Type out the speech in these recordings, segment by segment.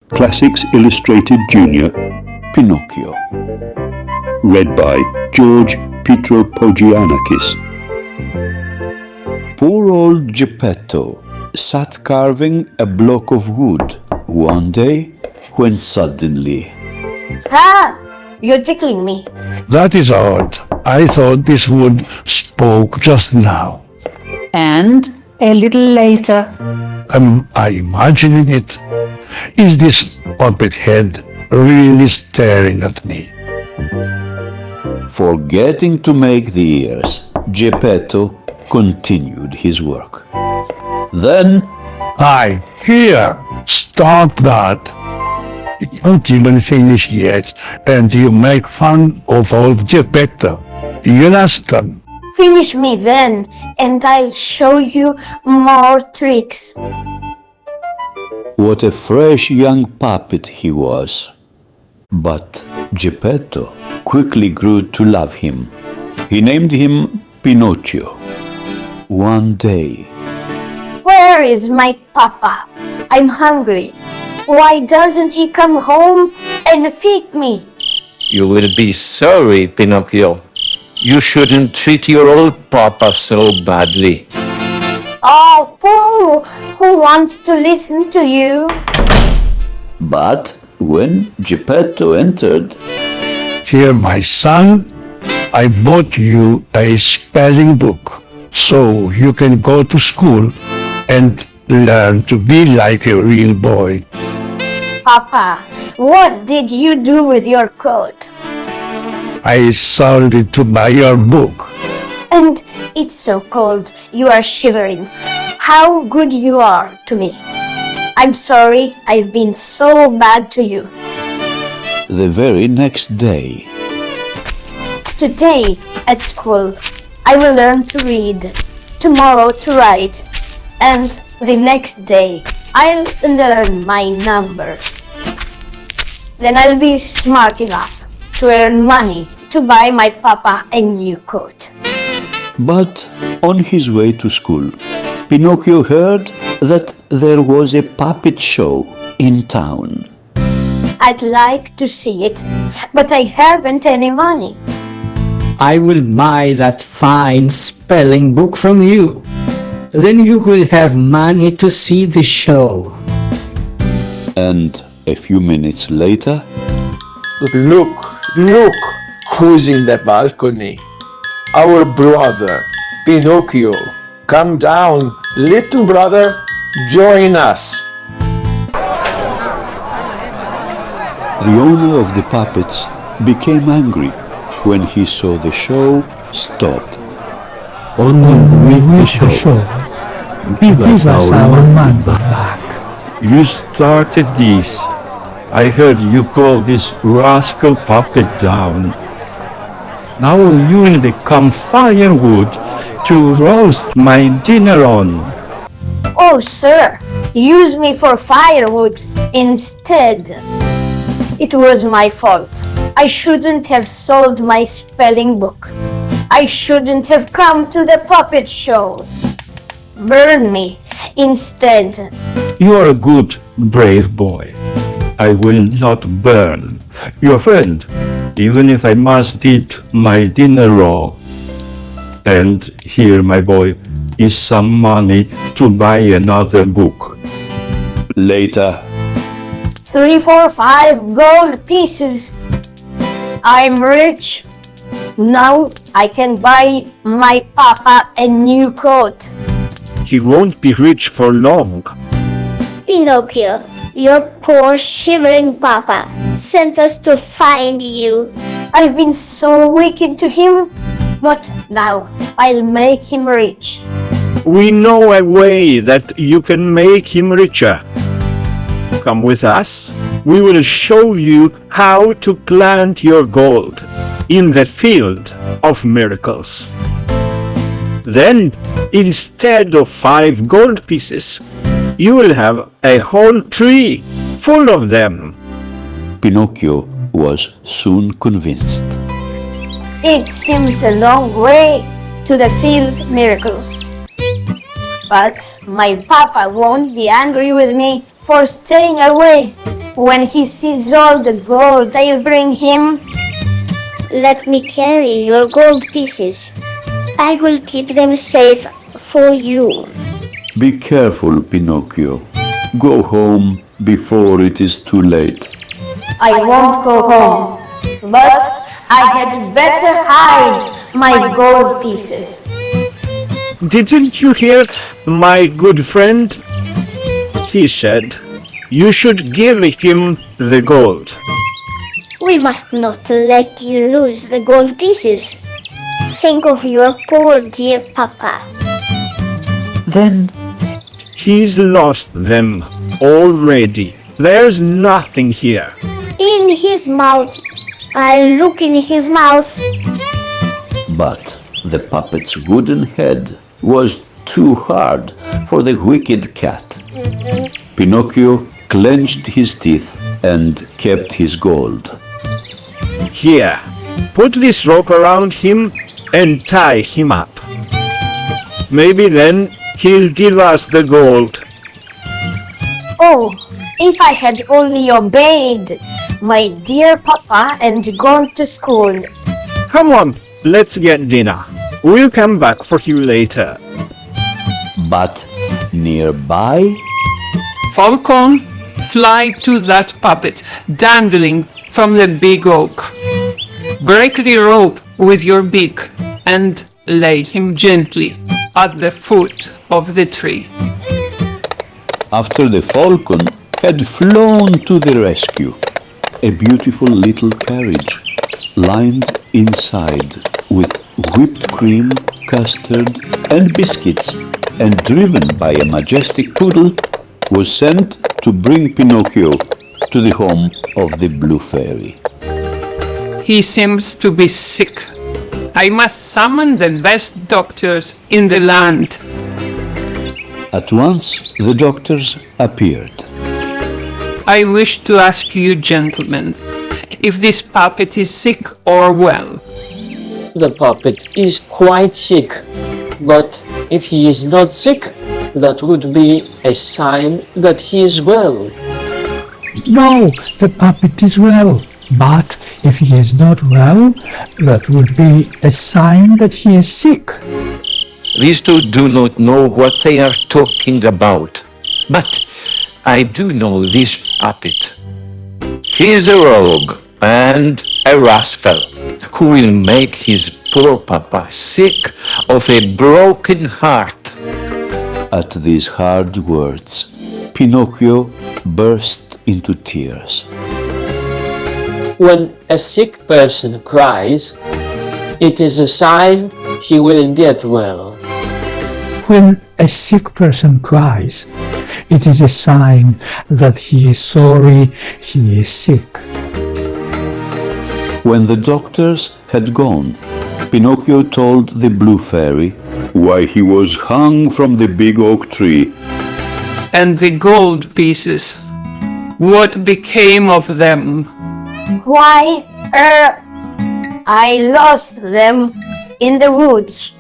Classics Illustrated Junior, Pinocchio. Read by George Pitropogiannakis. Poor old Geppetto sat carving a block of wood one day when suddenly... Ah! You're tickling me. That is odd. I thought this wood spoke just now. And a little later, Am I imagining it? Is this puppet head really staring at me? Forgetting to make the ears, Geppetto continued his work. Then, Here! Stop that! You can't even finish yet, and you make fun of old Geppetto. You'll ask them. Finish me then, and I'll show you more tricks. what a fresh young puppet he was. But Geppetto quickly grew to love him. He named him Pinocchio. One day, Where is my papa? I'm hungry. Why doesn't he come home and feed me? You will be sorry, Pinocchio. You shouldn't treat your old papa so badly. Oh, Pooh, who wants to listen to you? but when Geppetto entered, Here, my son, I bought you a spelling book so you can go to school and learn to be like a real boy. Papa, what did you do with your coat? I sold it to buy your book. And it's so cold, you are shivering. How good you are to me. I'm sorry I've been so bad to you. the very next day, Today, at school, I will learn to read, tomorrow to write, and the next day, I'll learn my numbers. Then I'll be smart enough to earn money to buy my papa a new coat. but on his way to school, Pinocchio heard that there was a puppet show in town. I'd like to see it, but I haven't any money. I will buy that fine spelling book from you. Then you will have money to see the show. And a few minutes later, Look, who's in the balcony? Our brother, Pinocchio. Come down, little brother, join us. the owner of the puppets became angry when he saw the show stop. Only with the show. Give us our money back. You started this. I heard you call this rascal puppet down. Now you will become firewood to roast my dinner on. Oh, sir, use me for firewood instead. It was my fault. I shouldn't have sold my spelling book. I shouldn't have come to the puppet show. Burn me instead. You are a good, brave boy. I will not burn your friend, even if I must eat my dinner raw. And here, my boy, is some money to buy another book. Later, 3, 4, 5 gold pieces. I'm rich. Now I can buy my papa a new coat. He won't be rich for long. Pinocchio, your poor shivering papa sent us to find you. I've been so wicked to him, but now I'll make him rich. We know a way that you can make him richer. Come with us. We will show you how to plant your gold in the field of miracles. Then, instead of 5 gold pieces, you will have a whole tree full of them. Pinocchio was soon convinced. It seems a long way to the field miracles. But my papa won't be angry with me for staying away. When he sees all the gold I bring him, Let me carry your gold pieces. I will keep them safe for you. Be careful, Pinocchio. Go home before it is too late. I won't go home, but I had better hide my gold pieces. Didn't you hear, my good friend? He said, you should give him the gold. We must not let you lose the gold pieces. Think of your poor dear papa. Then He's lost them already. There's nothing here. In his mouth. I'll look in his mouth. But the puppet's wooden head was too hard for the wicked cat. Pinocchio clenched his teeth and kept his gold. Here, put this rope around him and tie him up. Maybe then he'll give us the gold. Oh, if I had only obeyed my dear papa and gone to school. Come on, let's get dinner. We'll come back for you later. But nearby, Falcon, fly to that puppet dangling from the big oak. Break the rope with your beak and lay him gently at the foot of the tree. after the falcon had flown to the rescue, a beautiful little carriage lined inside with whipped cream, custard and biscuits and driven by a majestic poodle was sent to bring Pinocchio to the home of the Blue Fairy. He seems to be sick. I must summon the best doctors in the land. At once the doctors appeared. I wish to ask you, gentlemen, if this puppet is sick or well. The puppet is quite sick, but if he is not sick, that would be a sign that he is well. No, the puppet is well, but if he is not well, that would be a sign that he is sick. These two do not know what they are talking about, but I do know this puppet. He is a rogue and a rascal who will make his poor papa sick of a broken heart. At these hard words, Pinocchio burst into tears. When a sick person cries, it is a sign he will get well. When a sick person cries, it is a sign that he is sorry he is sick. When the doctors had gone, Pinocchio told the Blue Fairy why he was hung from the big oak tree. And the gold pieces, what became of them? Why, I lost them in the woods.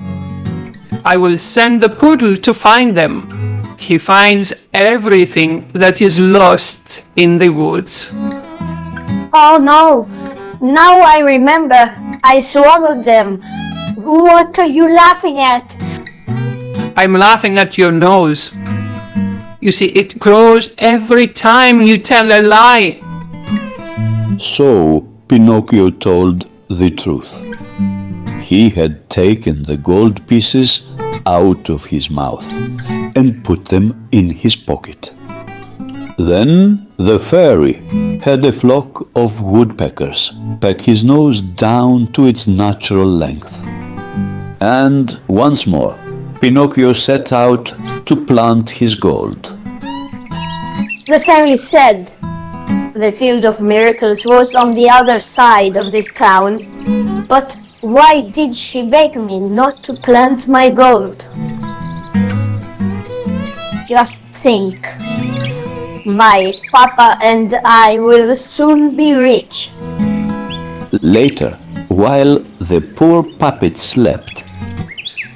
I will send the poodle to find them. He finds everything that is lost in the woods. Oh no, now I remember, I swallowed them. What are you laughing at? I'm laughing at your nose. You see, it grows every time you tell a lie. So Pinocchio told the truth. He had taken the gold pieces out of his mouth and put them in his pocket. Then the fairy had a flock of woodpeckers peck his nose down to its natural length. And once more, Pinocchio set out to plant his gold. The fairy said the field of miracles was on the other side of this town, but why did she beg me not to plant my gold? Just think. My papa and I will soon be rich. Later, while the poor puppet slept,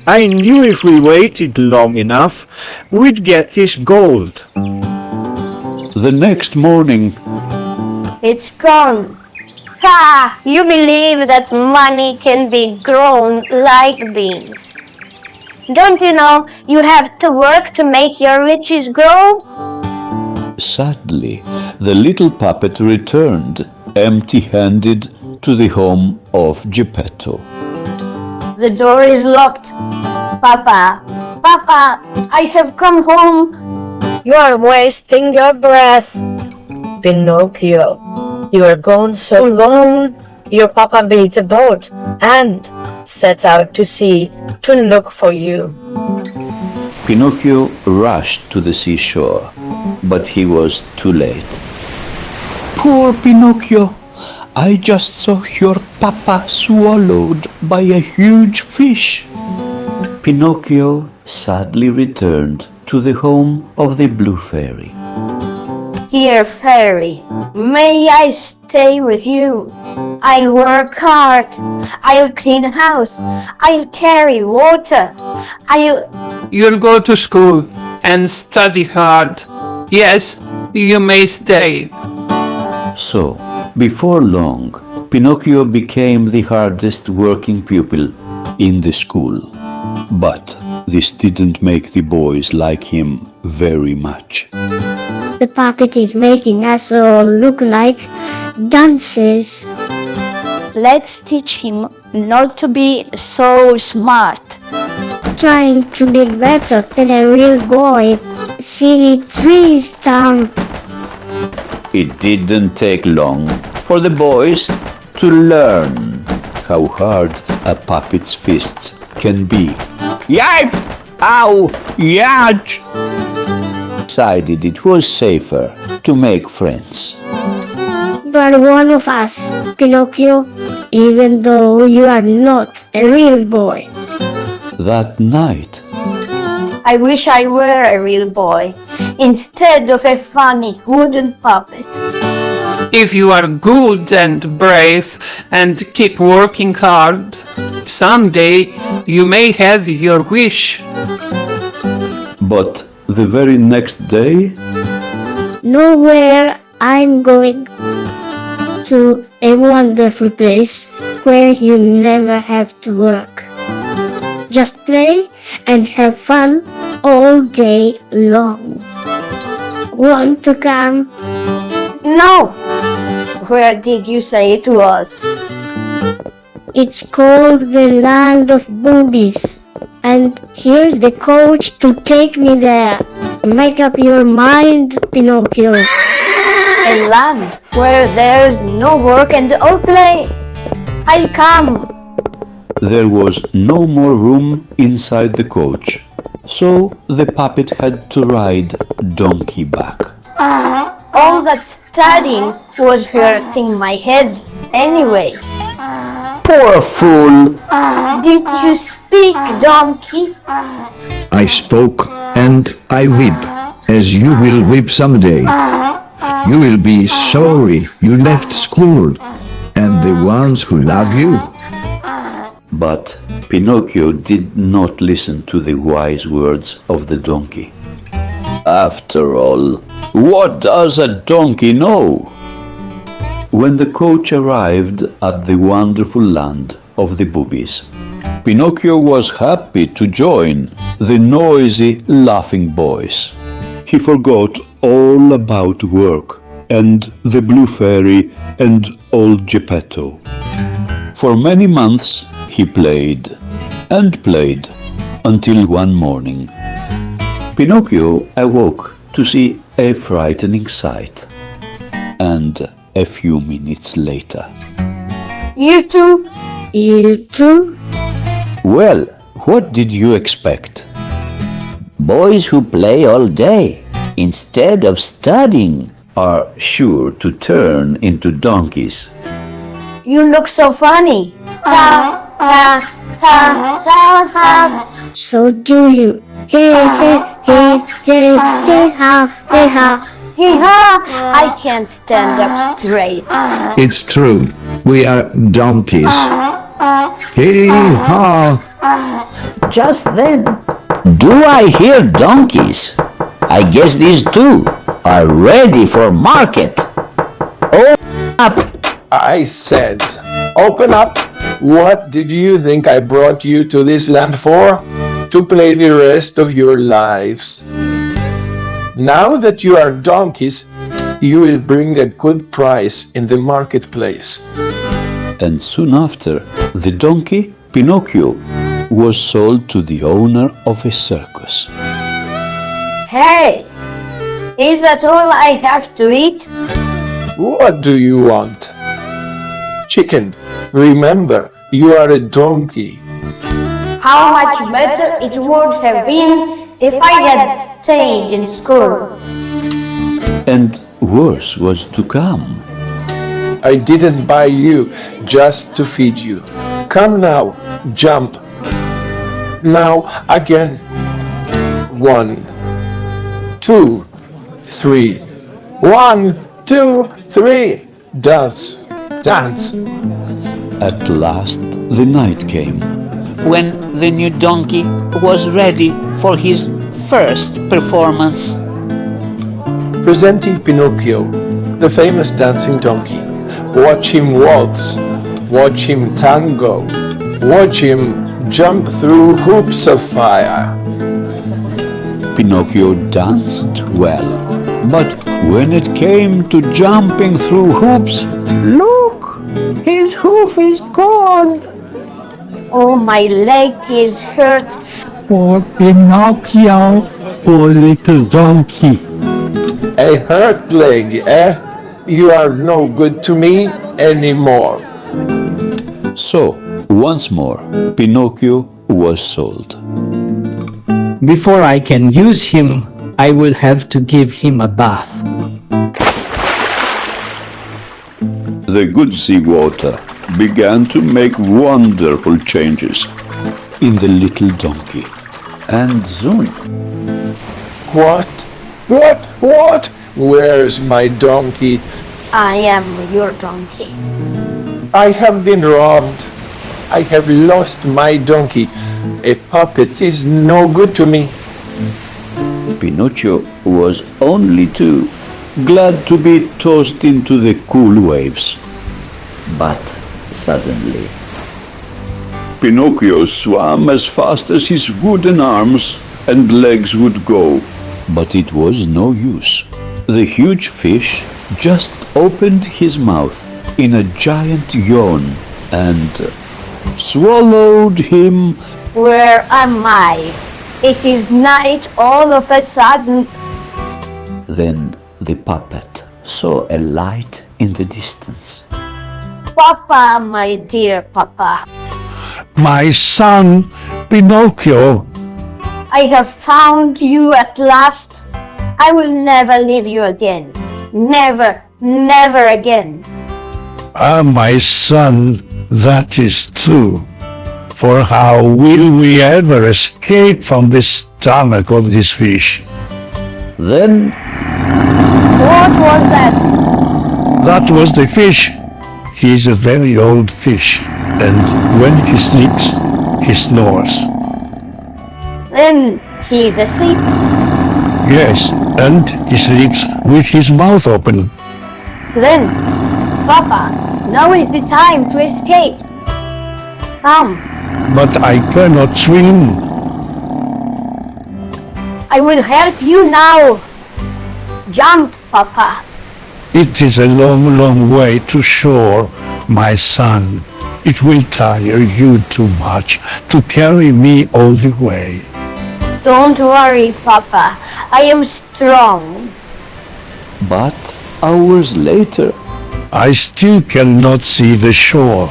I knew if we waited long enough, we'd get this gold. the next morning It's gone. Ha! You believe that money can be grown like beans. Don't you know you have to work to make your riches grow? Sadly, the little puppet returned, empty-handed, to the home of Geppetto. The door is locked. Papa, Papa, I have come home. You are wasting your breath. Pinocchio, you are gone so long, your papa made a boat and set out to sea to look for you. Pinocchio rushed to the seashore, but he was too late. Poor Pinocchio! I just saw your papa swallowed by a huge fish. Pinocchio sadly returned to the home of the Blue Fairy. Dear Fairy, may I stay with you? I'll work hard. I'll clean house. I'll carry water. You'll go to school and study hard. Yes, you may stay. So, before long, Pinocchio became the hardest working pupil in the school. But this didn't make the boys like him very much. The puppet is making us all look like dunces. Let's teach him not to be so smart. Trying to be better than a real boy. Silly trees down. It didn't take long for the boys to learn how hard a puppet's fists can be. Yipe! Ow! Yatch! Decided it was safer to make friends. But one of us, Pinocchio, even though you are not a real boy. That night, I wish I were a real boy instead of a funny wooden puppet. If you are good and brave and keep working hard, someday you may have your wish. but the very next day, Nowhere, I'm going to a wonderful place where you never have to work. Just play and have fun all day long. Want to come? No! Where did you say it was? It's called the land of boobies. And here's the coach to take me there. Make up your mind, Pinocchio. A land where there's no work and all play. I'll come. there was no more room inside the coach, so the puppet had to ride donkey back. All that studying was hurting my head anyway. Poor fool! Did you speak, donkey? I spoke and I weep, as you will weep someday. You will be sorry you left school, and the ones who love you. But Pinocchio did not listen to the wise words of the donkey. After all, what does a donkey know? When the coach arrived at the wonderful land of the boobies, Pinocchio was happy to join the noisy, laughing boys. He forgot all about work and the Blue Fairy and old Geppetto. For many months he played and played until one morning Pinocchio awoke to see a frightening sight. And a few minutes later, You too? You too? well, what did you expect? Boys who play all day instead of studying. Are sure to turn into donkeys. You look so funny. Ha, ha, ha, ha, ha. So do you. Hey, hey, hey, hey, hey, ha, hey, ha. Hee ha! I can't stand up straight. It's true, we are donkeys. Hee-haw! Just then, do I hear donkeys? I guess these two are ready for market. Oh, I said, open up. What did you think I brought you to this land for? To play the rest of your lives. Now that you are donkeys, you will bring a good price in the marketplace. And soon after, the donkey, Pinocchio, was sold to the owner of a circus. Hey, is that all I have to eat? What do you want? Chicken, remember, you are a donkey. How much better it would have been if I had stayed in school. And worse was to come. I didn't buy you just to feed you. Come now, jump. Now again. 1, 2, 3. 1, 2, 3. Dance, dance. At last the night came. When the new donkey was ready for his first performance. Presenting Pinocchio, the famous dancing donkey. Watch him waltz, watch him tango, watch him jump through hoops of fire. Pinocchio danced well, but when it came to jumping through hoops, Look! His hoof is cold! Oh, my leg is hurt. Poor Pinocchio! Poor little donkey! A hurt leg, eh? You are no good to me anymore. so once more Pinocchio was sold. Before I can use him, I will have to give him a bath. The good sea water began to make wonderful changes in the little donkey, and soon... What? Where's my donkey? I am your donkey. I have been robbed. I have lost my donkey. A puppet is no good to me. Pinocchio was only too glad to be tossed into the cool waves. But suddenly, Pinocchio swam as fast as his wooden arms and legs would go, but it was no use. The huge fish just opened his mouth in a giant yawn and swallowed him. Where am I? It is night all of a sudden. Then the puppet saw a light in the distance. Papa, my dear Papa, My son, Pinocchio. I have found you at last. I will never leave you again. Never, never again. Ah, my son, that is true. For how will we ever escape from the stomach of this fish? Then What was that? That was the fish. He is a very old fish, and when he sleeps, he snores. Then he is asleep. Yes, and he sleeps with his mouth open. Then, Papa, now is the time to escape. Come, But I cannot swim. I will help you now. Jump, Papa. It is a long, long way to shore, my son. It will tire you too much to carry me all the way. Don't worry, Papa. I am strong. but hours later, I still cannot see the shore.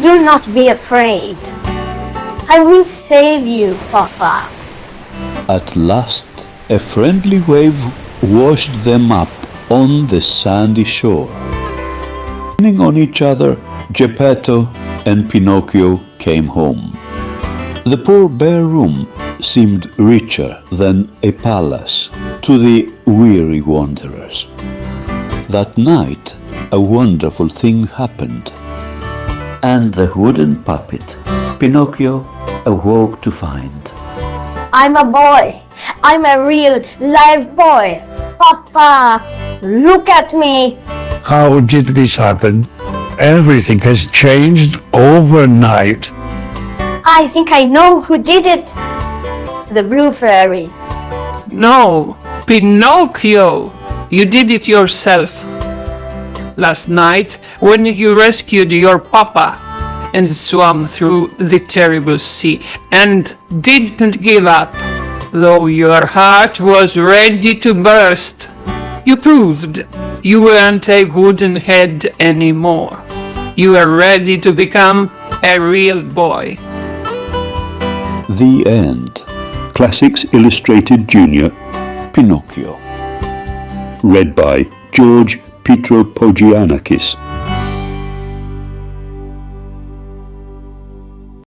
Do not be afraid. I will save you, Papa. at last a friendly wave washed them up on the sandy shore. Leaning on each other, Geppetto and Pinocchio came home. The poor bare room seemed richer than a palace to the weary wanderers. That night a wonderful thing happened, and the wooden puppet Pinocchio awoke to find. I'm a boy. I'm a real live boy. Papa, look at me. How did this happen? everything has changed overnight. I think I know who did it. The Blue Fairy. No, Pinocchio! You did it yourself. Last night, when you rescued your papa and swam through the terrible sea and didn't give up, though your heart was ready to burst, you proved you weren't a wooden head anymore. You were ready to become a real boy. The end. Classics Illustrated Junior, Pinocchio. Read by George Pitropogiannakis.